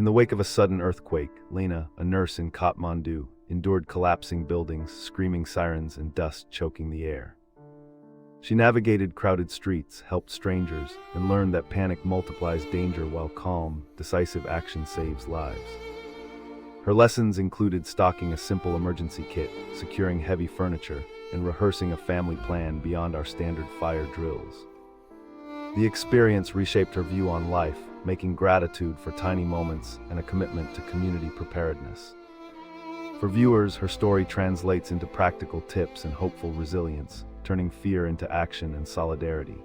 In the wake of a sudden earthquake, Lena, a nurse in Kathmandu, endured collapsing buildings, screaming sirens, and dust choking the air. She navigated crowded streets, helped strangers, and learned that panic multiplies danger while calm, decisive action saves lives. Her lessons included stocking a simple emergency kit, securing heavy furniture, and rehearsing a family plan beyond our standard fire drills. The experience reshaped her view on life, making gratitude for tiny moments and a commitment to community preparedness. For viewers, her story translates into practical tips and hopeful resilience, turning fear into action and solidarity.